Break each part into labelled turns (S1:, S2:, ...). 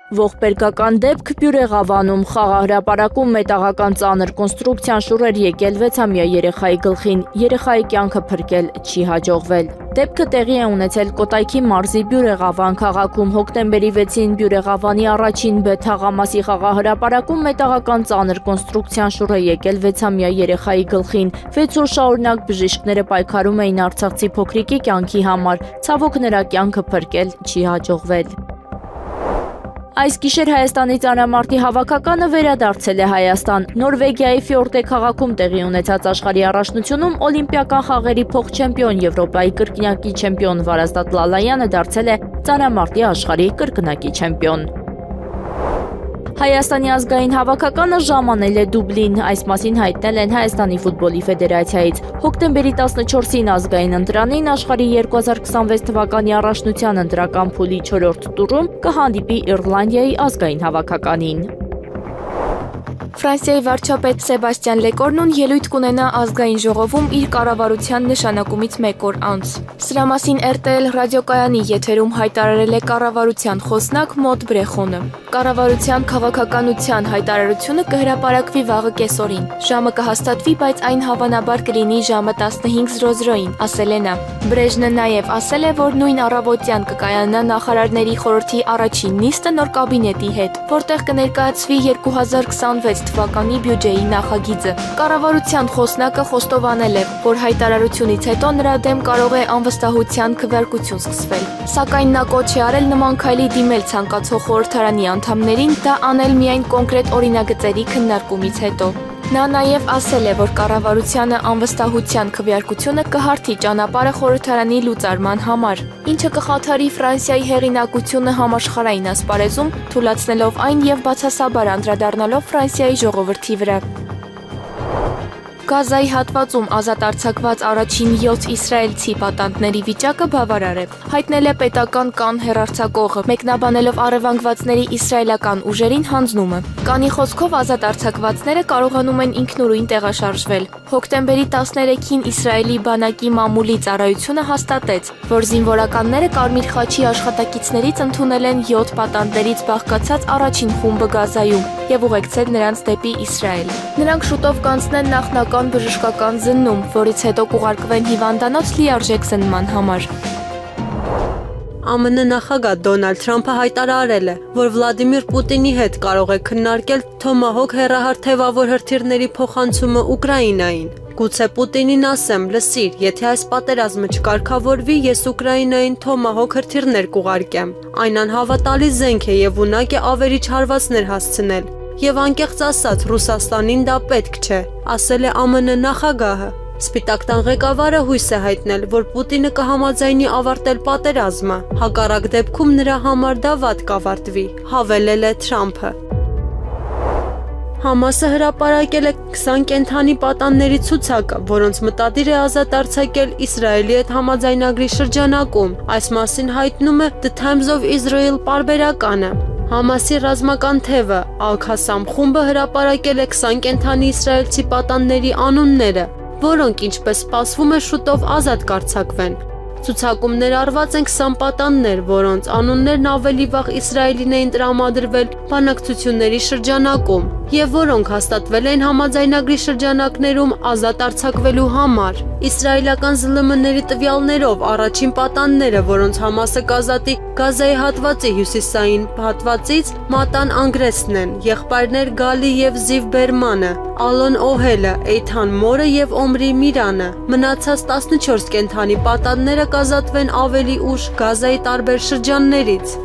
S1: Ողբերգական դեպք Բյուրեղավանում խաղահրապարակում մետաղական ծանր կոնստրուկցիան շուռեր եկել 6-ամյա երեխայի գլխին, երեխայի կյանքը փրկել չի հաջողվել։ Դեպքը տեղի է ունեցել Կոտայքի մարզի Բյուրեղավան քաղաքում հոկտեմբերի 6-ին Բյուրեղավանի առաջին B թաղամասի խաղահրապարակում մետաղական ծանր կոնստրուկցիան շուռ է եկել 6-ամյա երեխայի գլխին։ 6 օր շարունակ բժիշկները պայքարում էին արցախցի փոքրիկի կյանքի համար, ցավոք նրա կյանքը փրկել չի հաջողվել։ Այս գիշեր Հայաստանի ծանրամարտի հավաքականը վերադարձել է Հայաստան։ Նորվեգիայի Ֆյորդե քաղաքում տեղի ունեցած աշխարհի առաջնությունում օլիմպիական խաղերի փոխ-չեմպիոն Եվրոպայի կրկնակի չեմպիոն Վարազդատ Լալայանը դարձել է ծանրամարտի աշխարհի կրկնակի չեմպիոն։ Հայաստանի ազգային հավաքականը ժամանել է Դուբլին, այս մասին հայտնել են Հայաստանի ֆուտբոլի ֆեդերացիայից։ Հոկտեմբերի 14-ին ազգային ընտրանին աշխարհի 2026 թվականի առաջնության ընտրական փուլի 4-րդ տուրում կհանդիպի Իռլանդիայի ազգային հավաքականին։
S2: Ֆրանսիայի վարչապետ Սեբաստիան Լեկորնուն ելույթ կունենա ազգային ժողովում իր կառավարության նշանակումից 1 օր անց։ Սրա մասին RTL ռադիոկայանի եթերում հայտարարել է կառավարության խոսնակ Մոտ Բրեխոնը։ Կառավարության քաղաքականության հայտարարությունը կհրապարակվի վաղը կեսօրին։ Ժամը կհաստատվի, բայց այն հավանաբար կլինի ժամը 15:00-ին, ասել է նա։ Բրեժնը նաև ասել է, որ նույն առավոտյան կկայանա նախարարների խորհրդի առաջին նիստը նոր կաբինետի հետ, որտեղ կներկայացվի 2026 թվականի բյուջեի նախագիծը։ Կառավարության խոսնակը խոստովանել է, որ հայտարարությունից հետո նրա դեմ կարող է անվստահության քվեարկություն սկսվել։ Սակայն նա կոչ է արել նման քայլի դիմել ցանկացող խորհրդարանի անդամներին, դա անել միայն կոնկրետ օրինագծերի քննարկումից հետո։ Նա նաև ասել է, որ կառավարությանը անվստահության քվեարկությունը կհարթի ճանապարհը խորհրդարանի լուծարման համար, ինչը կխաթարի Ֆրանսիայի հեղինակությունը համաշխարհային ասպարեզում, թույլատնելով այն եւ բացասաբար անդրադառնալով Ֆրանսիայի ժողովրդի վրա։ Գազայի հատվածում ազատ արձակված առաջին 7 իսրայելցի պատանդների վիճակը բավարար է, հայտնել է պետական կան հեռարձակողը, մեկնաբանելով առևանգվածների իսրայելական ուժերին հանձնումը։ Կանի խոսքով ազատ արձակվածները կարողանում են ինքնուրույն տեղաշարժվել։ Հոկտեմբերի 13-ին Իսրայելի բանակի մամուլի ծառայությունը հաստատեց, որ զինվորականները Կարմիր խաչի աշխատակիցներից ընդունել են 7 պատանդներից բաղկացած առաջին խումբը Գազայում եւ ուղեկցել նրանց դեպի Իսրայել։ Նրանք շուտով կանցնեն նախնական բժշկական զննում, որից հետո կուղարկվեն հիվանդանոց լիարժեք զննման համար։
S3: ԱՄՆ նախագահ Դոնալդ Թրամփը հայտարարել է, որ Վլադիմիր Պուտինի հետ կարող է քննարկել Թոմահոկ հեռահար թևավոր հրթիռների փոխանցումը Ուկրաինային։ Գուցե Պուտինին ասեմ, լսիր, եթե այս պատերազմը չկարգավորվի, ես Ուկրաինային Թոմահոկ հրթիռներ կուղարկեմ։ Այն անհավատալի զենք է եւ ունակ է ավերիչ հարվածներ հասցնել։ Եվ անկեղծ ասած, Ռուսաստանին դա պետք չէ, ասել է ԱՄՆ նախագահը։ Սպիտակ տան ղեկավարը հույս է հայտնել, որ Պուտինը կհամաձայնի ավարտել պատերազմը, հակառակ դեպքում նրա համար դա վատ կավարտվի, հավելել է Թրամփը։ Համասը հրապարակել է 20 կենդանի պատանների ցուցակը, որոնց մտադիր է ազատ արձակել Իսրայելի հետ համաձայնագրի շրջանակում։ Այս մասին հայտնում է The Times of Israel պարբերականը։ Համասի ռազմական թևը Ալ-Քասամ խումբը հրապարակել է 20 կենդանի իսրայելցի պատանների անունները, որոնք ինչպես սպասվում է շուտով ազատ կարձակվեն։ Ցուցակում ներառված են 20 պատաններ, որոնց անուններն ավելի վաղ Իսրայելին էին տրամադրվել բանակցությունների շրջանակում եւ որոնք հաստատվել են համաձայնագրի շրջանակներում ազատ արձակվելու համար։ Իսրայելական ԶԼՄ-ների տվյալներով առաջին պատանները, որոնց Համասը կազատի Գազայի հատվածի հյուսիսային հատվածից, Մատան Անգրեսն են, եղբայրներ Գալի եւ Զիվ Բերմանը, Ալոն Օհելը, Էյթան Մորը եւ Օմրի Միրանը։ Մնացած 14 կենդանի պատանները կազատվեն ավելի ուշ Գազայի տարբեր շրջաններից։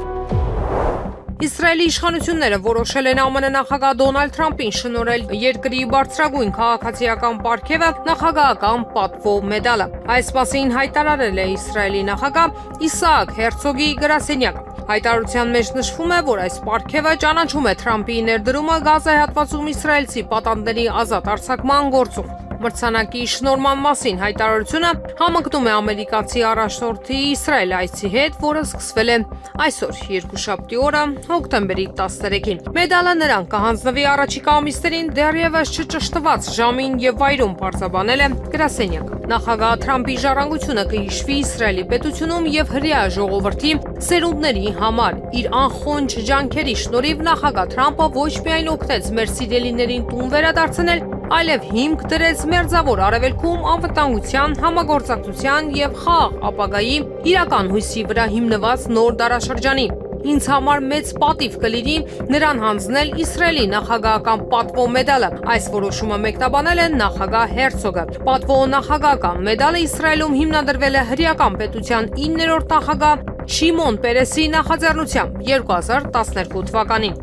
S4: Իսրայելի իշխանությունները որոշել են ԱՄՆ նախագահ Դոնալդ Թրամփին շնորհել երկրի բարձրագույն քաղաքացիական պարգևը նախագահական պատվո մեդալը։ Այս մասին հայտարարել է Իսրայելի նախագահ Իսահակ Հերցոգի գրասենյակը։ Հայտարարության մեջ նշվում է, որ այս պարգևը ճանաչում է Թրամփի ներդրումը Գազայի հատվածում իսրայելցի պատանդների ազատ արձակման գործում։ Մրցանակի շնորհման մասին հայտարարությունը համընկնում է ամերիկացի առաջնորդի Իսրայել այցի հետ, որը սկսվել է այսօր երկուշաբթի օրը հոկտեմբերի 13-ին։ Մեդալը նրան կհանձնվի առաջիկա ամիսներին դեռևս չճշտված ժամին եւ վայրում պարզաբանել է գրասենյակը։ Նախագահ Թրամփի ժառանգությունը կհիշվի Իսրայելի պետությունում եւ հրեա ժողովրդի սերունդների համար։ Իր անխոնջ ջանքերի շնորհիվ նախագահ Թրամփը ոչ միայն օգնեց մեր սիրելիներին տուն վերադարձնել, այլև հիմք դրեց մերձավոր արևելքում անվտանգության, համագործակցության եւ խաղաղ ապագայի իրական հույսի վրա հիմնված նոր դարաշրջանի։ Ինձ համար մեծ պատիվ կլինի նրան հանձնել Իսրայելի նախագահական պատվո մեդալը։ Այս որոշումը մեկնաբանել է նախագահ Հերցոգը։ Պատվո նախագահական մեդալը Իսրայելում հիմնադրվել է հրեական պետության 9-րդ նախագահ Շիմոն Պերեսի նախաձեռնությամբ 2012 թվականին։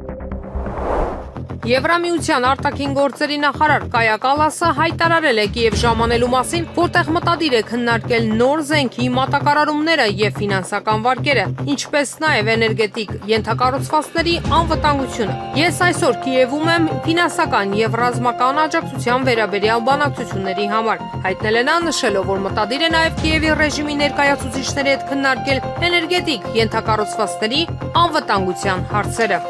S4: Եվրամիության արտաքին գործերի նախարար Կայա Կալասը հայտարարել է Կիև ժամանելու մասին, որտեղ մտադիր է քննարկել նոր զենքի մատակարարումները եւ ֆինանսական վարկերը, ինչպես նաեւ էներգետիկ ենթակառուցվածքների անվտանգությունը։ Ես այսօր Կիևում եմ ֆինանսական եւ ռազմական աջակցության վերաբերյալ բանակցությունների համար, հայտնել է նա, նշելով, որ մտադիր է նաեւ Կիևի ռեժիմի ներկայացուցիչների հետ քննարկել էներգետիկ ենթակառուցվածքների անվտանգության հարցերը։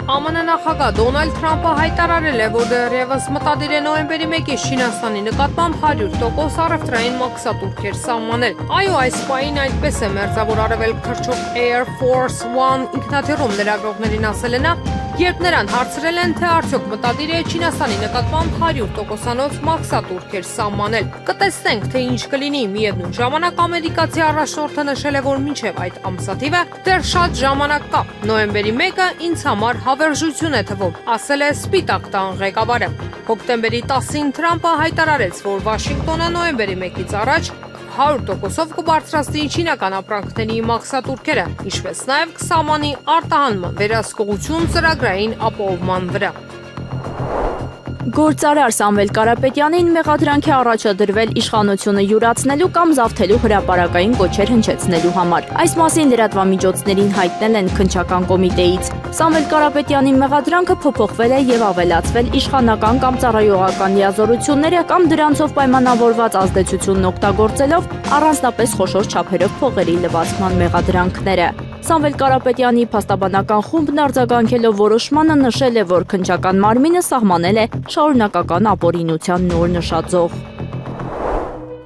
S4: ԱՄՆ նախագահ Դոնալդ Թրամփը հայտարարել է, որ դեռևս մտադիր է նոյեմբերի 1-ից Չինաստանի նկատմամբ 100% առևտրային մաքսատուրքեր սահմանել։ Այո, այս պահին այդպես է, մերձավոր արևելք թռչող Air Force One ինքնաթիռում լրագրողներին ասել է նա, երբ նրան հարցրել են, թե արդյոք մտադիր է Չինաստանի նկատմամբ 100%-անոց մաքսատուրքեր սահմանել։ Կտեսնենք, թե ինչ կլինի։ Միևնույն ժամանակ ամերիկացի առաջնորդը նշել է, որ մինչև այդ ամսաթիվը դեռ շատ ժամանակ կա։ Նոյեմբերի 1-ը ինձ համար հավերժություն է թվում, ասել է Սպիտակ տան ղեկավարը։ Հոկտեմբերի 10-ին Թրամփը հայտարարեց, որ Վաշինգտոնը նոյեմբերի 1-ից առաջ 100%-ով կբարձրացնի չինական ապրանքների մաքսատուրքերը, ինչպես նաև կսահմանի արտահանման վերահսկողություն ծրագրային ապահովման վրա։
S1: Գործարար Սամվել Կարապետյանին մեղադրանք է առաջադրվել իշխանությունը յուրացնելու կամ զավթելու հրապարակային կոչեր հնչեցնելու համար։ Այս մասին լրատվամիջոցներին հայտնել են քննչական կոմիտեից։ Սամվել Կարապետյանի մեղադրանքը փոփոխվել է եւ ավելացվել իշխանական կամ ծառայողական լիազորությունները կամ դրանցով պայմանավորված ազդեցությունն օգտագործելով առանձնապես խոշոր չափերով փողերի լվացման մեղադրանքները։ Սամվել Կարապետյանի փաստաբանական խումբն արձագանքելով որոշմանը նշել է, որ քննչական մարմինը սահմանել է շարունակական ապօրինության նոր նշաձող։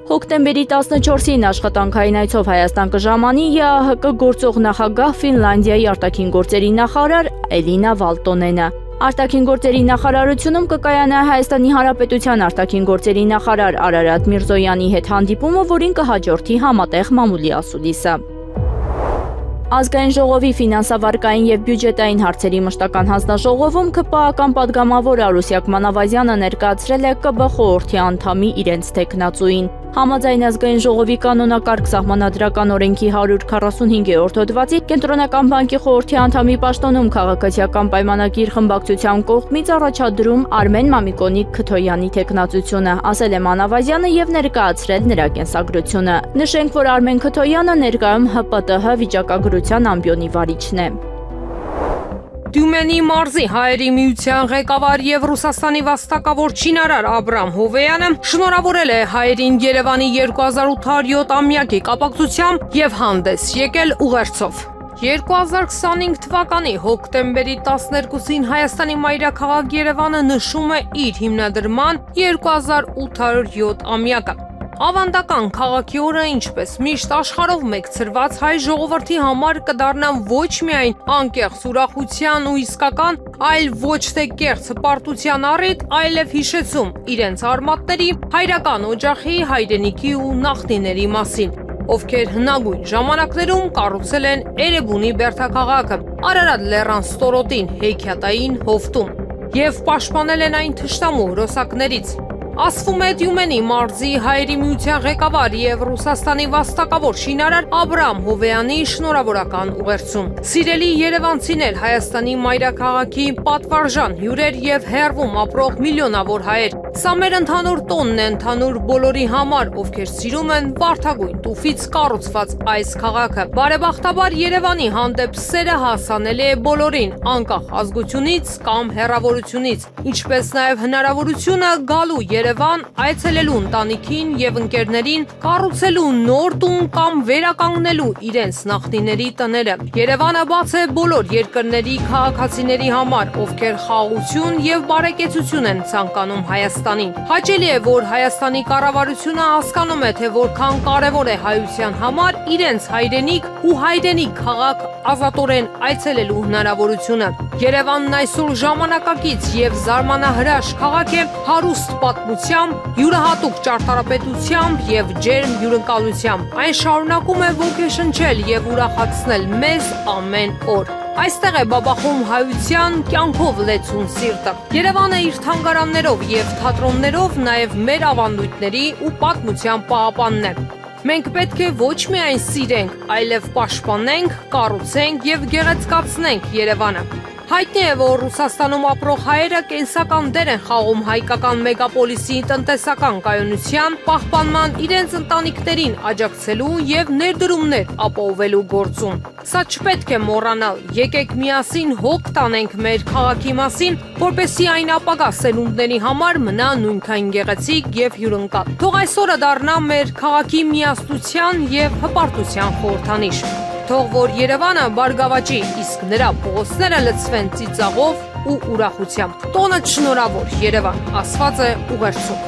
S1: Հոկտեմբերի 14-ին աշխատանքային այցով Հայաստան կժամանի ԵԱՀԿ գործող նախագահ Ֆինլանդիայի արտաքին գործերի նախարար Էլինա Վալտոնենը։ Արտաքին գործերի նախարարությունում կկայանա Հայաստանի Հանրապետության արտաքին գործերի նախարար Արարատ Միրզոյանի հետ հանդիպումը, որին կհաջորդի համատեղ մամուլի ասուլիսը։ Ազգային ժողովի ֆինանսավարկային եւ բյուջետային հարցերի մշտական հանձնաժողովում ԿՊԱ-ական падգամավոր Արուսյակ Մանավազյանը ներկայացրել է ԿԲ խորհրդի անդամի իրենց թեկնածուին։ Համաձայն ազգային ժողովի կանոնակարգ սահմանադրական օրենքի 145-րդ հոդվածի Կենտրոնական բանկի խորհրդի անդամի պաշտոնում քաղաքացիական պայմանագիր խմբակցության կողմից առաջադրում Արմեն Մամիկոնի Քթոյանի թեկնածությունը, ասել է Մանավազյանը եւ ներկայացրել նրա կենսագրությունը։ Նշենք, որ Արմեն Քթոյանը ներկայում ՀՊՏՀ վիճակագրության ամբիոնի վարիչն է։
S4: Դյումենի մարզի հայերի միության ղեկավար եւ Ռուսաստանի վաստակավոր շինարար Աբրամ Հովեյանը շնորհավորել է հայերին Երևանի 2807-ամյակի կապակցությամբ եւ հանդես եկել ուղերձով։ 2025 թվականի հոկտեմբերի 12-ին Հայաստանի մայրաքաղաք Երևանը նշում է իր հիմնադրման 2807-ամյակը։ Ավանդական քաղաքի օրը, ինչպես միշտ աշխարհով մեկցրված հայ ժողովրդի համար կդառնան ոչ միայն անկեղծ ուրախության ու իսկական, այլ ոչ թե կեղծ հպարտության առիթ, այլև հիշեցում իրենց արմատների, հայրական օջախի, հայրենիքի ու նախնիների մասին, ովքեր հնագույն ժամանակներում կառուցել են Էրեբունի բերդաքաղաքը, Արարատ լեռան ստորոտին, հեքիաթային հովտում եւ պաշտպանել են այն թշնամու հրոսակներից։ Ասվում է Դյումենի մարզի հայերի միության ղեկավար եւ Ռուսաստանի վաստակավոր շինարար Աբրամ Հովեյանի շնորհավորական ուղերձում։ Սիրելի երևանցիներ, Հայաստանի մայրաքաղաքի պատվարժան հյուրեր եւ հեռվում ապրող միլիոնավոր հայեր, Սա մեր ընդհանուր տոնն է, ընդհանուր բոլորի համար, ովքեր սիրում են վարդագույն տուֆից կառուցված այս քաղաքը։ Բարեբախտաբար Երևանի հանդեպ սերը հասանելի է բոլորին, անկախ ազգությունից կամ հեռավորությունից, ինչպես նաև հնարավորությունը գալու Երևան, այցելելու ընտանիքին եւ ընկերներին, կառուցելու նոր տուն կամ վերականգնելու իրենց նախնիների տները։ Երևանը բաց է բոլոր երկրների քաղաքացիների համար, ովքեր խաղաղություն եւ բարեկեցություն են ցանկանում Հայաստանին։ Հաճելի է, որ Հայաստանի կառավարությունը հասկանում է, թե որքան կարևոր է հայության համար իրենց հայրենիք ու հայրենիք քաղաք ազատորեն այցելելու հնարավորությունը։ Երևանն այսօր ժամանակակից եւ զարմանահրաշ քաղաք է, հարուստ պատմությամբ, յուրահատուկ ճարտարապետությամբ եւ ջերմ հյուրընկալությամբ։ Այն շարունակում է ոգեշնչել եւ ուրախացնել մեզ ամեն օր։ Այստեղ է բաբախում հայության կյանքով լեցուն սիրտը։ Երևանը իր թանգարաններով եւ թատրոններով նաեւ մեր ավանդույթների ու պատմության պահապանն է։ Մենք պետք է ոչ միայն սիրենք, այլև պաշտպանենք, կառուցենք եւ գեղեցկացնենք Երևանը։ Հայտնի է, որ Ռուսաստանում ապրող հայերը կենսական դեր են խաղում հայկական մեգապոլիսի տնտեսական կայունության, պահպանման, իրենց ընտանիքներին աջակցելու եւ ներդրումներ ապահովելու գործում։ Սա չպետք է մոռանալ։ Եկեք միասին հոգ տանենք մեր քաղաքի մասին, որպեսզի այն ապագա սերունդների համար մնա նույնքան գեղեցիկ եւ հյուրընկալ։ Թող այսօրը դառնա մեր քաղաքի միասնության եւ հպարտության խորհրդանիշ։ Թող որ Երևանը բարգավաճի, իսկ նրա փողոցները լցվեն ծիծաղով ու ուրախությամբ։ Տոնը շնորհավոր Երևան, ասված է ուղերձում։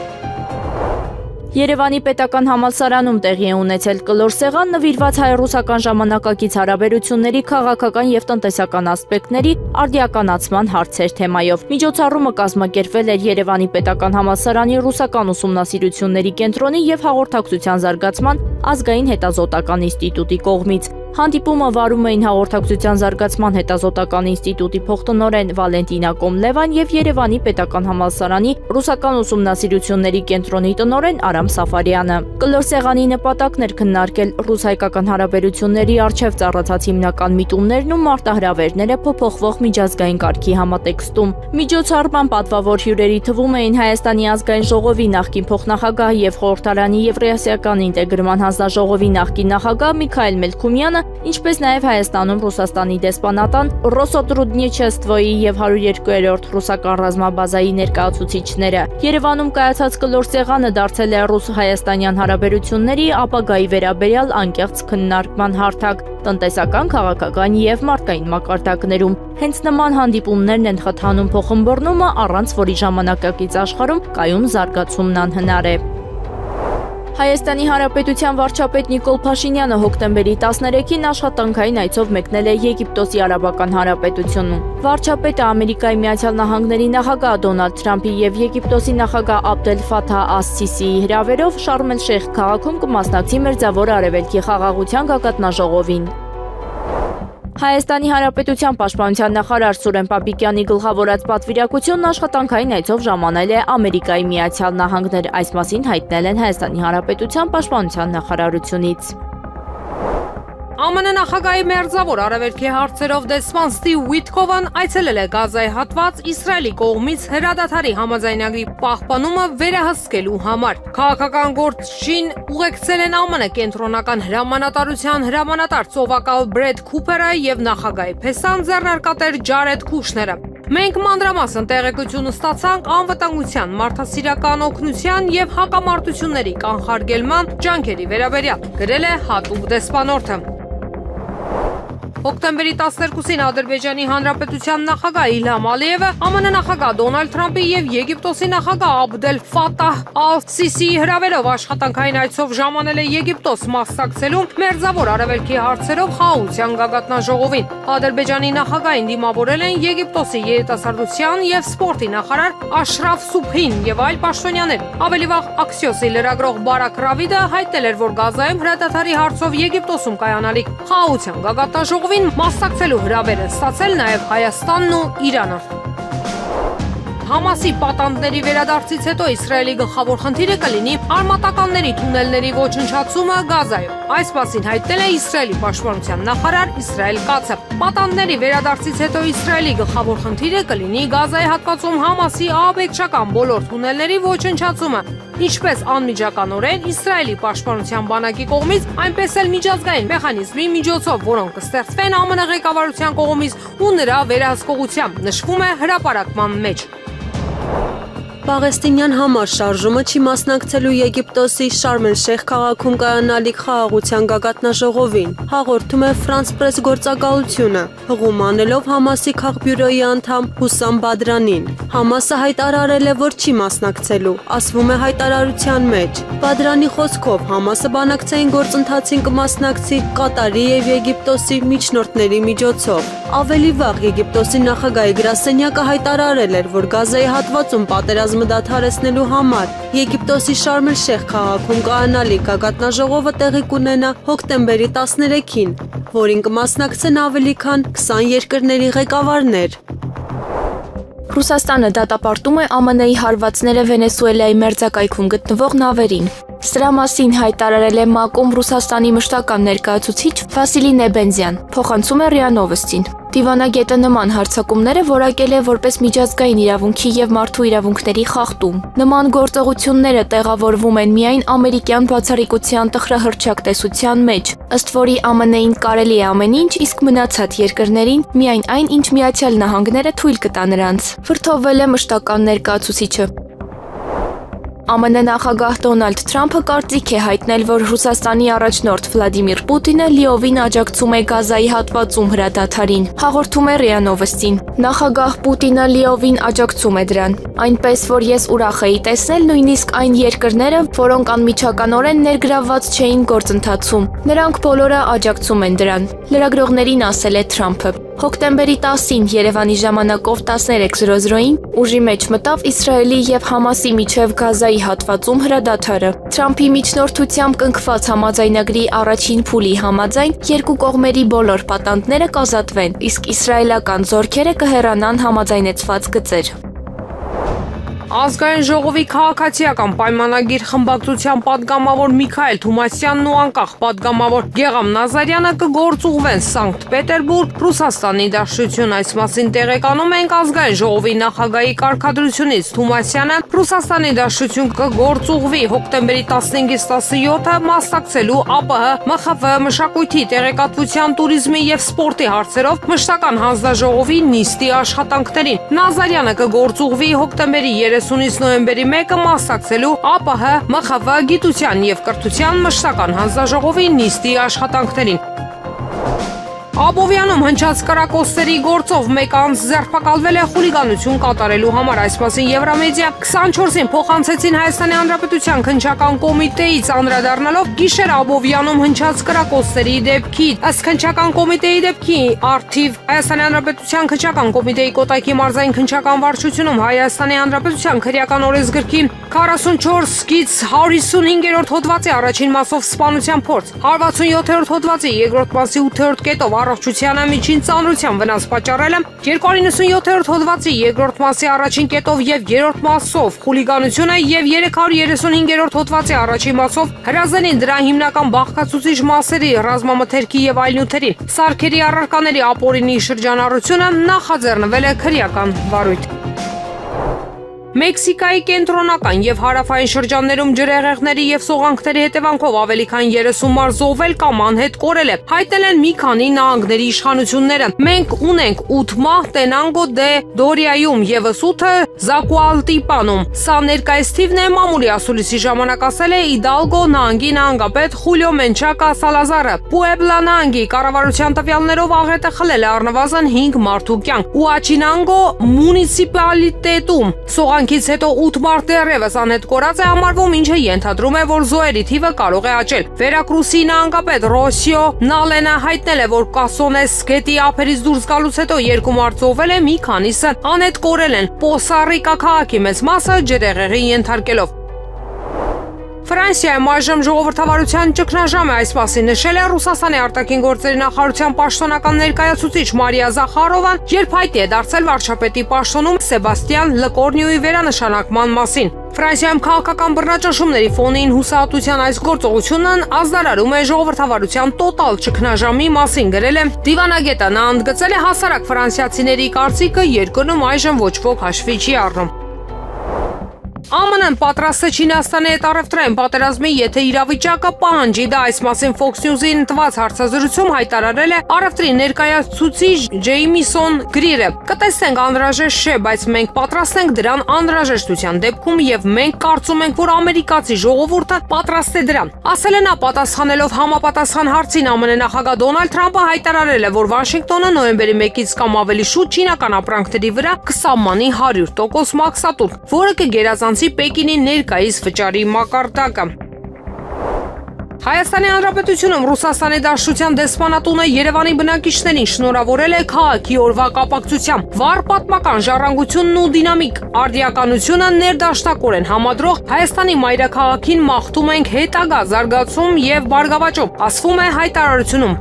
S1: Երևանի պետական համալսարանում տեղի է ունեցել կլոր սեղան նվիրված հայ-ռուսական ժամանակակից հարաբերությունների քաղաքական եւ տնտեսական ասպեկտների արդիականացման հարցեր թեմայով։ Միջոցառումը կազմակերպվել էր Երևանի պետական համալսարանի ռուսական ուսումնասիրությունների կենտրոնի եւ հաղորդակցության զարգացման ազգային հետազոտական ինստիտուտի կողմից։ Հանդիպումը վարում էին հաղորդակցության զարգացման հետազոտական ինստիտուտի փոխտնօրեն Վալենտինա Կոմլևան եւ Երևանի պետական համալսարանի ռուսական ուսումնասիրությունների կենտրոնի տնօրեն Արամ Սաֆարյանը։ Կլոր սեղանի նպատակն էր քննարկել ռուս-հայկական հարաբերությունների առջև ծառացած հիմնական միտումներն ու մարտահրավերները փոփոխվող միջազգային կարգի համատեքստում։ Միջոցառման պատվավոր հյուրերի թվում էին Հայաստանի ազգային ժողովի նախկին փոխնախագահ եւ խորհրդարանի Եվրասիական ինտեգրման հանձնաժողովի նախկին նախագահ Միքայել Մելքումյանը, ինչպես նաև Հայաստանում Ռուսաստանի դեսպանատան Ռոսոտրուդնիչեստվոյի եւ 102-րդ ռուսական ռազմաբազայի ներկայացուցիչները։ Երևանում կայացած կլոր սեղանը դարձել է ռուս-հայաստանյան հարաբերությունների ապագայի վերաբերյալ անկեղծ քննարկման հարթակ տնտեսական, քաղաքական եւ մարդկային մակարդակներում։ Հենց նման հանդիպումներն են խթանում փոխըմբռնումը, առանց որի ժամանակակից աշխարհում կայուն զարգացումն անհնար է։ Հայաստանի Հանրապետության վարչապետ Նիկոլ Փաշինյանը հոկտեմբերի 13-ին աշխատանքային այցով մեկնել է Եգիպտոսի Արաբական Հանրապետությունում։ Վարչապետը Ամերիկայի Միացյալ Նահանգների նախագահ Դոնալդ Թրամփի եւ Եգիպտոսի նախագահ Աբդել Ֆաթահ Աս-Սիսիի հրավերով Շարմ էլ-Շեյխ քաղաքում կմասնակցի Մերձավոր Արևելքի խաղաղության գագաթնաժողովին։ Հայաստանի Հանրապետության պաշտպանության նախարար Սուրեն Պապիկյանի գլխավորած պատվիրակությունն աշխատանքային այցով ժամանել է Ամերիկայի Միացյալ Նահանգներ, այս մասին հայտնել են Հայաստանի Հանրապետության պաշտպանության նախարարությունից։
S4: ԱՄՆ նախագահի Մերձավոր Արևելքի հարցերով դեսպան Ստիվ Ուիթկովն այցելել է Գազայի հատված Իսրայելի կողմից հրադադարի համաձայնագրի պահպանումը վերահսկելու համար։ Քաղաքական գործչին ուղեկցել են ԱՄՆ կենտրոնական հրամանատարության հրամանատար ծովակալ Բրեդ Քուփերը եւ նախագահի փեսան ձեռնարկատեր Ջարեդ Քուշները։ Մենք մանրամասն տեղեկություն ստացանք անվտանգության, մարդասիրական օգնության եւ հակամարտությունների կանխարգելման ջանքերի վերաբերյալ, գրել է հատուկ դեսպանորդը։ Հոկտեմբերի 12-ին Ադրբեջանի Հանրապետության նախագահ Իլհամ Ալիևը ԱՄՆ նախագահ Դոնալդ Թրամփի եւ Եգիպտոսի նախագահ Աբդել Ֆաթահ Ալ-Սիսիի հրավերով աշխատանքային այցով ժամանել է Եգիպտոս մասնակցելու Մերձավոր Արևելքի հարցերով խաղաղության գագաթնաժողովին։ Ադրբեջանի նախագահին դիմավորել են Եգիպտոսի երիտասարդության եւ սպորտի նախարար Աշրաֆ Սուբհին եւ այլ պաշտոնյաներ։ Ավելի վաղ Axios-ի լրագրող Բարակ Ռավիդը հայտնել էր, որ Գազայում հրադադարի հարցով Եգիպտոսում կայանալիք խաղաղության գագաթնաժողովին մասնակցելու հրավեր են ստացել նաև Հայաստանն ու Իրանը։ Համասի պատանդների վերադարձից հետո Իսրայելի գլխավոր խնդիրը կլինի արմատականների թունելների ոչնչացումը Գազայում։ Այս մասին հայտնել է Իսրայելի պաշտպանության նախարար Իսրայել Կացը։ Պատանդների վերադարձից հետո Իսրայելի գլխավոր խնդիրը կլինի Գազայի հատվածում Համասի ահաբեկչական բոլոր թունելների ոչնչացումը, ինչպես անմիջականորեն Իսրայելի պաշտպանության բանակի կողմից, այնպես էլ միջազգային մեխանիզմի միջոցով, որոնք կստեղծվեն ԱՄՆ ղեկավարության կողմից ու նրա վերահսկողությամբ, նշվում է հրապարակման մեջ։
S3: Պաղեստինյան համաշարժումը չի մասնակցելու Եգիպտոսի Շարմ էլ-Շեյխ քաղաքում կայանալիք խաղաղության գագաթնաժողովին, հաղորդում է Ֆրանս պրես գործակալությունը, հղում անելով Համասի քաղբյուրոյի անդամ Հուսամ Բադրանին։ Համասը հայտարարել է, որ չի մասնակցելու, ասվում է հայտարարության մեջ։ Բադրանի խոսքով Համասը բանակցային գործընթացին կմասնակցի Կատարի և Եգիպտոսի միջնորդների միջոցով։ Ավելի վաղ Եգիպտոսի նախագահի գրասենյակը հայտարարել էր, որ Գազայի հատվածում պատերազմը դադարեցնելու համար Եգիպտոսի Շարմ էլ-Շեյխ քաղաքում կայանալիք գագաթնաժողովը տեղի կունենա հոկտեմբերի 13-ին, որին կմասնակցեն ավելի քան 20 երկրների ղեկավարներ։
S2: Ռուսաստանը դատապարտում է ԱՄՆ-ի հարվածները Վենեսուելայի մերձակայքում գտնվող նավերին։ Սրա մասին հայտարարել է ՄԱԿ-ում Ռուսաստանի մշտական ներկայացուցիչ Վասիլի Նեբենզյան, փոխանցում է ՌԻԱ Նովոստին։ Դիվանագետը նման հարձակումները որակել է որպես միջազգային իրավունքի և մարդու իրավունքների խախտում։ Նման գործողությունները տեղավորվում են միայն ամերիկյան բացառիկության տխրահռչակ տեսության մեջ, ըստ որի ԱՄՆ-ին կարելի է ամեն ինչ, իսկ մնացած երկրներին միայն այն, ինչ Միացյալ Նահանգները թույլ կտա նրանց, վրդովվել է մշտական ներկայացուցիչը։ ԱՄՆ նախագահ Դոնալդ Թրամփը կարծիք է հայտնել, որ Ռուսաստանի առաջնորդ Վլադիմիր Պուտինը լիովին աջակցում է Գազայի հատվածում հրադադարին, հաղորդում է ՌԻԱ Նովոստին։ Նախագահ Պուտինը լիովին աջակցում է դրան, այնպես որ ես ուրախ էի տեսնել նույնիսկ այն երկրները, որոնք անմիջականորեն ներգրավված չէին գործընթացում։ Նրանք բոլորը աջակցում են դրան, լրագրողներին ասել է Թրամփը։ Հոկտեմբերի 10-ին Երևանի ժամանակով 13:00-ին ուժի մեջ մտավ Իսրայելի և Համասի միջև Գազայի հատվածում հրադադարը։ Թրամփի միջնորդությամբ կնքված համաձայնագրի առաջին փուլի համաձայն երկու կողմերի բոլոր պատանդները կազատվեն, իսկ իսրայելական զորքերը կհեռանան համաձայնեցված գծեր։
S4: Ազգային ժողովի քաղաքացիական պայմանագիր խմբակցության պատգամավոր Միքայել Թումասյանն ու անկախ պատգամավոր Գեգամ Նազարյանը կգործուղվեն Սանկտ Պետերբուրգ, Ռուսաստանի Դաշնություն։ Այս մասին տեղեկանում ենք Ազգային ժողովի նախագահի կարգադրությունից։ Թումասյանը Ռուսաստանի Դաշնություն կգործուղվի հոկտեմբերի 15-ից 17-ը մասնակցելու ԱՊՀ ՄԽՎ մշակույթի, տեղեկատվության, տուրիզմի և սպորտի հարցերով մշտական հանձնաժողովի նիստի աշխատանքներին։ Նազարյանը կգործուղվի հոկտեմբերի 30-ից նոյեմբերի 1-ը մասնակցելու ԱՊՀ ՄԽՎ գիտության և կրթության մշտական հանձնաժողովի նիստի աշխատանքներին։ Աբովյանում հնչած կրակոցների գործով մեկ անձ ձերբակալվել է խուլիգանություն կատարելու համար։ Այս մասին Եվրամեդիա 24-ին փոխանցեցին Հայաստանի Հանրապետության քննչական կոմիտեից, անդրադառնալով գիշեր Աբովյանում հնչած կրակոցների դեպքի։ Ըստ քննչական կոմիտեի դեպքի արդիվ Հայաստանի Հանրապետության քննչական կոմիտեի Կոտայքի մարզային քննչական վարչությունում Հայաստանի Հանրապետության քրեական օրենսգրքի 44-155-րդ հոդվածի առաջին մասով սպանության փորձ, 167-րդ հոդվածի երկրորդ մասի 8-րդ կետով առողջությանը միջին ծանրության վնաս պատճառելը, 297-րդ հոդվածի երկրորդ մասի առաջին կետով և երրորդ մասով խուլիգանությունը և 335-րդ հոդվածի առաջին մասով հրազենին դրա հիմնական բաղկացուցիչ մասերի, ռազմամթերքի և այլ նյութերի, սարքերի առարկաների ապօրինի շրջանառությունը նախաձեռնվել է քրեական վարույթ։ Մեքսիկայի կենտրոնական և հարավային շրջաններում ջրհեղեղների և սողանքների հետևանքով ավելի քան 30 մարդ զոհվել կամ անհետ կորել է, հայտնել են մի քանի նահանգների իշխանությունները։ Մենք ունենք 8 մահ Տենանգո դե Դորիայում ևս 8-ը Զակուալտիպանում։ Սա ներկայիս թիվն է, մամուլի ասուլիսի ժամանակ ասել է Իդալգո նահանգի նահանգապետ Խուլիո Մենչակա Սալազարը։ Պուեբլա նահանգի կառավարության տվյալներով աղետը խլել է առնվազն 5 մարդու կյանք։ Ուաչինանգո մունիցիպալիտետում Անկից հետո 8 մարդ դեռևս անհետ կորած է համարվում, ինչը ենթադրում է, որ զոհերի թիվը կարող է աճել։ Վերակրուսի նահանգապետ Ռոսիո Նալենը հայտնել է, որ Կասոնես գետի ափերից դուրս գալուց հետո 2 մարդ զոհվել է, մի քանիսը անհետ կորել են։ Պոսա Ռիկա քաղաքի մեծ մասը ջրհեղեղի ենթարկելով։ Ֆրանսիայում այժմ ժողովրդավարության ճգնաժամ է, այս մասին նշել է Ռուսաստանի արտաքին գործերի նախարարության պաշտոնական ներկայացուցիչ Մարիա Զախարովան, երբ հայտի է դարձել վարչապետի պաշտոնում Սեբաստիան Լկորնյուի վերանշանակման մասին։ Ֆրանսիայում քաղաքական բռնաճնշումների ֆոնին հուսահատության այս գործողությունն ազդարարում է ժողովրդավարության տոտալ ճգնաժամի մասին, գրել է դիվանագետը։ Նա ընդգծել է հասարակ ֆրանսիացիների կարծիքը երկրում այժմ ոչ ոք հաշվի չի առնում։ ԱՄՆ-ն պատրաստ է Չինաստանի հետ առևտրային պատերազմի, եթե իրավիճակը պահանջի, դա այս մասին Fox News-ին տված հարցազրույցում հայտարարել է առևտրի ներկայացուցիչ Ջեյմիսոն Գրիրը։ Կտեսնենք անհրաժեշտ չէ, բայց մենք պատրաստ ենք դրան անհրաժեշտության դեպքում եւ մենք կարծում ենք, որ ամերիկացի ժողովուրդը պատրաստ է դրան։ Ասել է նա պատասխանելով համապատասխան հարցին ԱՄՆ նախագահ Դոնալդ Թրամփը հայտարարել է, որ Վաշինգտոնը նոյեմբերի 1-ից կամ ավելի շուտ չինական ապրանքների վրա կսահմանի 100% մաքսատուր, որը կգերազանցի Պեկինի ներկայիս վճարի մակարդակը։ Հայաստանի Հանրապետությունում Ռուսաստանի Դաշնության դեսպանատունը Երևանի բնակիչներին շնորհավորել է քաղաքի օրվա կապակցությամբ։ Վառ պատմական ժառանգությունն ու դինամիկ արդիականությունը ներդաշնակորեն համադրող Հայաստանի մայրաքաղաքին մաղթում ենք հետագա զարգացում եւ բարգավաճում, ասվում է հայտարարությունում։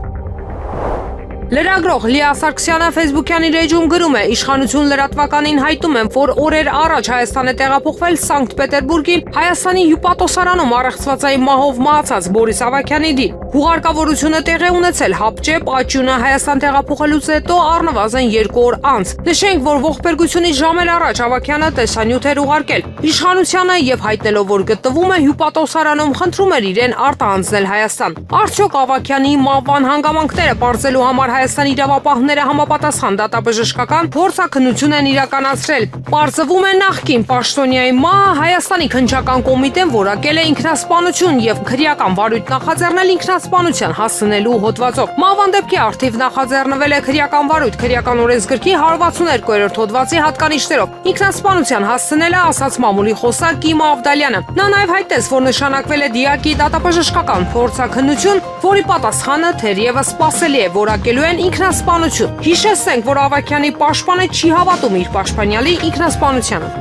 S4: Լրագրող Լիա Սարգսյանը Facebook-յան իր էջում գրում է. «Իշխանություն լրատվականին հայտում եմ, որ օրեր առաջ Հայաստան է տեղափոխվել Սանկտ Պետերբուրգի Հայաստանի հյուպատոսարանում առեղծվածային մահով մահացած Բորիս Ավագյանի դին։ Հուղարկավորությունը տեղի ունեցել հապճեպ աճյունը Հայաստան տեղափոխելուց հետո առնվազն 2 օր անց։ Նշենք, որ ողբերգությունից ժամեր առաջ Ավագյանը տեսանյութ էր ուղարկել իշխանությանը եւ հայտնելով, որ գտնվում է հյուպատոսարանում, խնդրում էր իրեն արտահանձնել Հայաստան։ Արդյոք Ավագյանի մահվան հանգամանքները բարձելու համար Հայաստանի իրավապահները համապատասխան դատաբժշկական փորձաքննություն են իրականացրել։ Պարզվում է նախկին պաշտոնյայի մահը Հայաստանի քննչական կոմիտեն որակել է ինքնասպանություն եւ քրեական վարույթ նախաձեռնել ինքնասպանության հասցնելու հոդվածով։ Մահվան դեպքի առթիվ նախաձեռնվել է քրեական վարույթ քրեական օրենսգրքի 162-րդ հոդվածի հատկանիշներով։ Ինքնասպանության հասցնելը ասաց մամուլի խոսակ Կիմա Ավդալյանը։ Նա նաեւ հայտնեց, որ նշանակվել է դիակի դատաբժշկական փորձաքննություն, որի պատասխանը թերևս սպասելի է որակելու ինքնասպանություն։ Հիշեցնենք, որ Ավագյանի պաշտպանը չի հավատում իր պաշտպանյալի ինքնասպանությանը։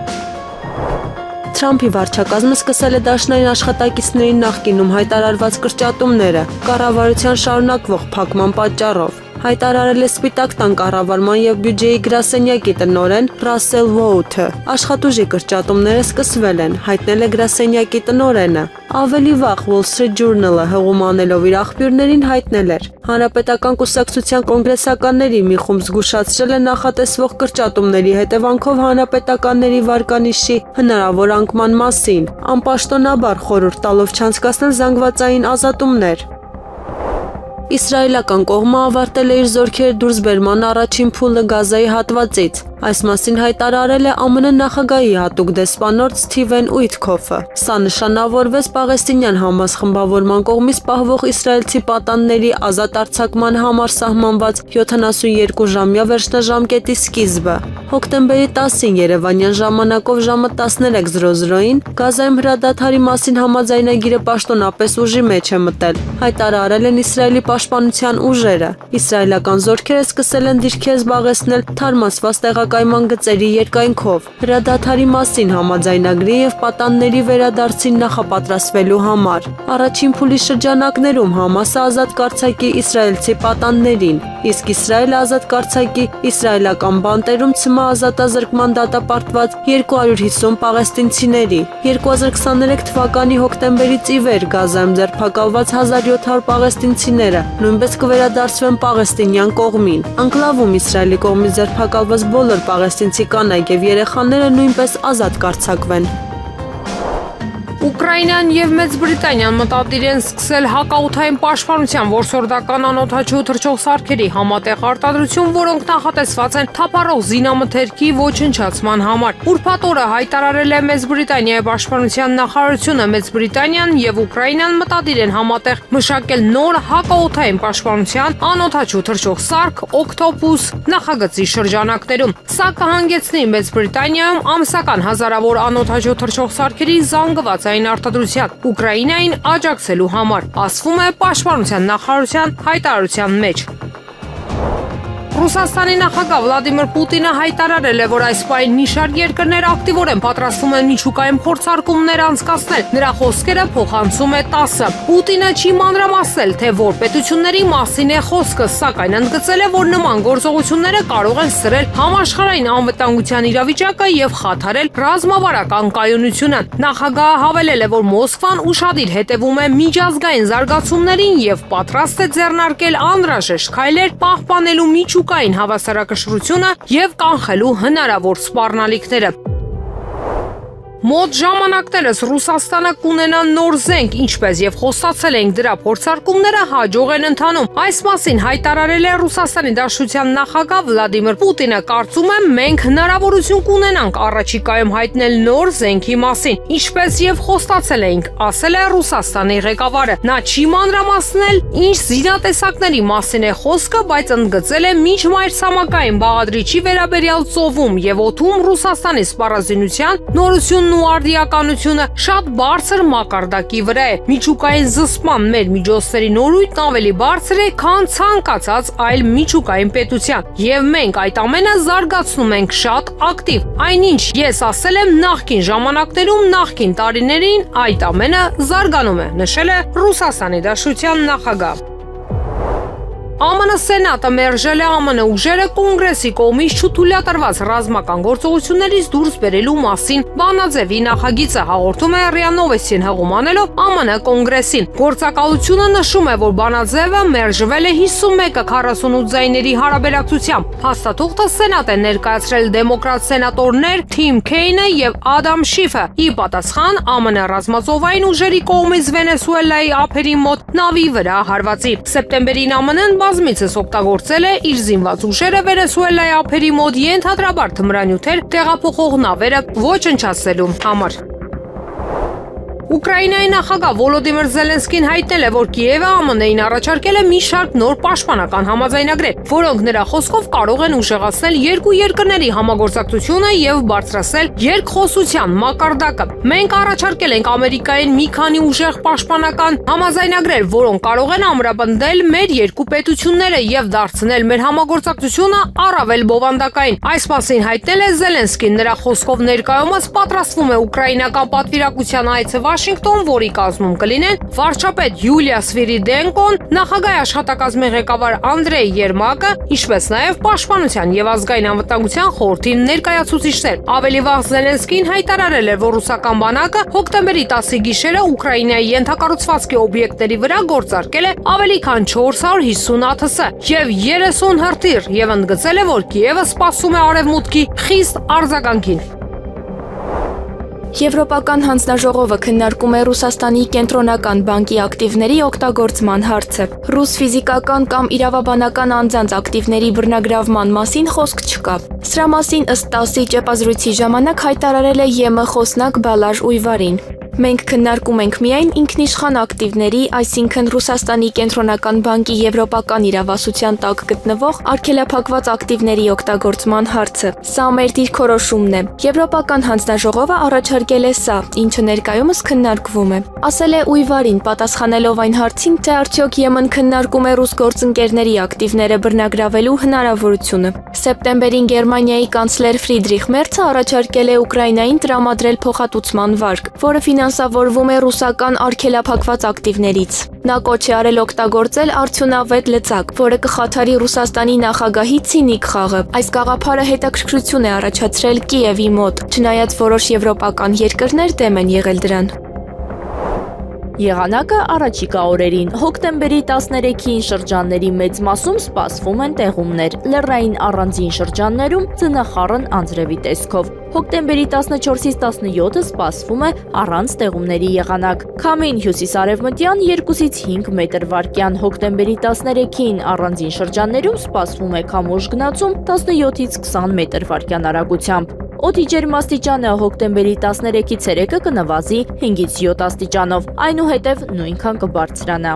S3: Թրամփի վարչակազմը սկսել է դաշնային աշխատակիցներին նախկինում հայտարարված կրճատումները կառավարության շարունակվող փակման պատճառով։ Հայտարարել է Սպիտակ տան կառավարման եւ բյուջեի գրասենյակի տնօրեն Ռասել Վոութը։ Աշխատուժի կրճատումները սկսվել են, հայտնել է գրասենյակի տնօրենը։ Ավելի վաղ Wall Street Journal-ը հղում անելով իր աղբյուրներին հայտնել էր. Հանրապետական կուսակցության կոնգրեսականների մի խումբ զգուշացրել է նախատեսվող կրճատումների հետևանքով հանրապետականների վարկանիշի հնարավոր անկման մասին, անպաշտոնաբար խորհուրդ տալով չանցկացնել զանգվածային ազատումներ։ Իսրայելական կողմը ավարտել է իր զորքերի դուրսբերման առաջին փուլը Գազայի հատվածից։ Այս մասին հայտարարել է ԱՄՆ նախագահի հատուկ դեսպանորդ Սթիվեն Ուիթքոֆը։ Սա նշանավորվեց պաղեստինյան Համաս խմբավորման կողմից պահվող իսրայելցի պատանների ազատ արձակման համար սահմանված 72-ժամյա վերջնաժամկետի սկիզբը։ Հոկտեմբերի 10-ին Երևանյան ժամանակով ժամը 13:00-ին Գազայում հրադադարի մասին համաձայնագիրը պաշտոնապես ուժի մեջ է մտել, հայտարարել են Իսրայելի պաշտպանության ուժերը։ Իսրայելական զորքերը սկսել են դիրքեր զբաղեցնել թարմացված տեղակայման գծերի երկայնքով, հրադադարի մասին համաձայնագրի եւ պատանների վերադարձին նախապատրաստվելու համար։ Առաջին փուլի շրջանակներում Համասը ազատ կարձակի իսրայելցի պատաններին, իսկ Իսրայելը ազատ կարձակի իսրայելական բանտերում ազատազրկման դատապարտված 250 պաղեստինցիների։ 2023 թվականի հոկտեմբերից ի վեր Գազայում ձերբակալված 1700 պաղեստինցիները նույնպես կվերադարձվեն պաղեստինյան կողմին։ Անկլավում Իսրայելի կողմից ձերբակալված բոլոր պաղեստինցի կանայք եւ երեխաները նույնպես ազատ կարձակվեն։
S4: Ուկրաինան եւ Մեծ Բրիտանիան մտադիր են սկսել հակաօդային պաշտպանության որսորդական անօդաչու թռչող սարքերի համատեղ արտադրություն, որոնք նախատեսված են թափառող զինամթերքի ոչնչացման համար։ Ուրբաթ օրը հայտարարել է Մեծ Բրիտանիայի պաշտպանության նախարարությունը։ Մեծ Բրիտանիան եւ Ուկրաինան մտադիր են համատեղ մշակել նոր հակաօդային պաշտպանության անօդաչու թռչող սարք Օկտոպուս նախագծի շրջանակներում։ Սա կհանգեցնի Մեծ Բրիտանիայում ամսական հազարավոր անօդաչու թռչող սարքերի զանգված արտադրության Ուկրաինային աջակցելու համար, ասվում է պաշտպանության նախարարության հայտարարության մեջ։ Ռուսաստանի նախագահ Վլադիմիր Պուտինը հայտարարել է, որ այս պահին մի շարք երկրներ ակտիվորեն պատրաստվում են միջուկային փորձարկումներ անցկացնել։ Նրա խոսքերը փոխանցում է ՏԱՍՍ-ը։ Պուտինը չի մանրամասնել, թե որ պետությունների մասին է խոսքը, սակայն ընդգծել է, որ նման գործողությունները կարող են սրել համաշխարհային անվտանգության իրավիճակը եւ խաթարել ռազմավարական կայունությունը։ Նախագահը հավելել է, որ Մոսկվան ուշադիր հետևում է միջազգային զարգացումներին եւ պատրաստ է ձեռնարկել անհրաժեշտ քայլեր պահպանելու միջուկային հավասարակշռությունը եւ կանխելու հնարավոր սպառնալիքները։ Մոտ ժամանակներս Ռուսաստանը կունենա նոր զենք, ինչպես եւ խոստացել ենք, դրա փորձարկումները հաջող են ընթանում։ Այս մասին հայտարարել է Ռուսաստանի Դաշնության նախագահ Վլադիմիր Պուտինը։ Կարծում եմ, մենք հնարավորություն կունենանք առաջիկայում հայտնել նոր զենքի մասին, ինչպես եւ խոստացել էինք, ասել է Ռուսաստանի ղեկավարը։ Նա չի մանրամասնել, ինչ զինատեսակների մասին է խոսքը, բայց ընդգծել է միջմայրցամաքային բաղադրիչի վերաբերյալ ծովում եւ օդում Ռուսաստանի սպառազինության նորություն ու արդիականությունը շատ բարձր մակարդակի վրա է։ Միջուկային զսպման մեր միջոցների նորույթն ավելի բարձր է, քան ցանկացած այլ միջուկային պետության, եւ մենք այդ ամենը զարգացնում ենք շատ ակտիվ։ Այնինչ ես ասել եմ նախկին ժամանակներում, նախկին տարիներին այդ ամենը զարգանում է, նշել է Ռուսաստանի Դաշնության նախագահ։ ԱՄՆ Սենատը մերժել է ԱՄՆ ուժերը կոնգրեսի կողմից չթույլատրված ռազմական գործողություններից դուրս բերելու մասին բանաձևի նախագիծը, հաղորդում է ՌԻԱ Նովոստին հղում անելով ԱՄՆ կոնգրեսին։ Գործակալությունը նշում է, որ բանաձևը մերժվել է 51-48 ձայների հարաբերակցությամբ։ Փաստաթուղթը Սենատ է ներկայացրել դեմոկրատ սենատորներ Թիմ Քեյնը եւ Ադամ Շիֆը։ Ի պատասխան ԱՄՆ ռազմածովային ուժերի կողմից Վենեսուելայի ափերի մոտ նավի վրա հարվածի։ Սեպտեմբերին ԱՄՆ-ն բազմիցս օգտագործել է իր զինված ուժերը Վենեսուելայի ափերի մոտ ենթադրաբար թմրանյութեր տեղափոխող նավերը ոչնչացնելու համար։ Ուկրաինայի նախագահ Վոլոդիմիր Զելենսկին հայտնել է, որ Կիևը ԱՄՆ-ին առաջարկել է մի շարք նոր պաշտպանական համաձայնագրեր, որոնք նրա խոսքով կարող են ուժեղացնել երկու երկրների համագործակցությունը եւ բարձրացնել երկխոսության մակարդակը։ Մենք առաջարկել ենք Ամերիկային մի քանի ուժեղ պաշտպանական համաձայնագրեր, որոնք կարող են ամրապնդել մեր երկու պետությունները եւ դարձնել մեր համագործակցությունը առավել բովանդակային։ Այս մասին հայտնել է Զելենսկին։ Նրա խոսքով ներկայումս պատրաստվում է ուկրաինական պատվիրակության այցը Վաշինգտոն, որի կազմում կլինեն վարչապետ Յուլիա Սվիրիդենկոն, նախագահի աշխատակազմի ղեկավար Անդրեյ Երմակը, ինչպես նաև Պաշտպանության եւ ազգային անվտանգության խորհրդի ներկայացուցիչներ։ Ավելի վաղ Զելենսկին հայտարարել էր, որ ռուսական բանակը հոկտեմբերի 10-ի գիշերը Ուկրաինայի ենթակառուցվածքի օբյեկտների վրա գործարկել է ավելի քան 450 ԱԹՍ եւ 30 հրթիռ եւ ընդգծել է, որ Կիևը սպասում է արևմուտքի խիստ արձագանքին։
S2: Եվրոպական հանձնաժողովը քննարկում է Ռուսաստանի կենտրոնական բանկի ակտիվների օգտագործման հարցը։ Ռուս ֆիզիկական կամ իրավաբանական անձանց ակտիվների բռնագրավման մասին խոսք չկա։ Սրա մասին ըստ ՏԱՍՍ-ի ճեպազրույցի ժամանակ հայտարարել է ԵՄ խոսնակ Բալաժ Ույվարին։ Մենք քննարկում ենք միայն ինքնիշխան ակտիվների, այսինքն Ռուսաստանի կենտրոնական բանկի եվրոպական իրավասության տակ գտնվող արգելափակված ակտիվների օգտագործման հարցը։ Սա մեր դիրքորոշումն է։ Եվրոպական հանձնաժողովը առաջարկել է սա, ինչը ներկայումս քննարկվում է։ Ասել է Ույվարին, պատասխանելով այն հարցին, թե արդյոք ԵՄ-ն քննարկում է ռուս գործընկերների ակտիվները բռնագրավելու հնարավորությունը։ Սեպտեմբերին Գերմանիայի կանցլեր Ֆրիդրիխ Մերցը առաջարկել է Ուկրաինային տրամադրել փոխհատուցման վարկ, որը ֆինանսավորվում է ռուսական արգելափակված ակտիվներից։ Նա կոչ է արել օգտագործել արդյունավետ լծակ, որը կխաթարի Ռուսաստանի նախագահի ցինիկ խաղը։ Այս գաղափարը հետաքրքրություն է առաջացրել Կիևի մոտ, չնայած որոշ եվրոպական երկրներ դեմ են եղել դրան։
S1: Եղանակը առաջիկա օրերին հոկտեմբերի 13-ին շրջանների մեծ մասում սպասվում են տեղումներ, լեռնային առանձին շրջաններում ձնախառն անձրևի տեսքով։ Հոկտեմբերի 14-ից 17-ը սպասվում է առանց տեղումների եղանակ։ Քամին հյուսիսարևմտյան 2-ից 5 մետր վարկյան։ Հոկտեմբերի 13-ին առանձին շրջաններում սպասվում է քամուշ գնացում 17-ից 20 մետր վարկյան արագությամբ։ Օդի ջերմաստիճանը հոկտեմբերի 13-ից 3-ը կնվազի 5-ից 7 աստիճանով, այնուհետև նույնքան կբարձրանա։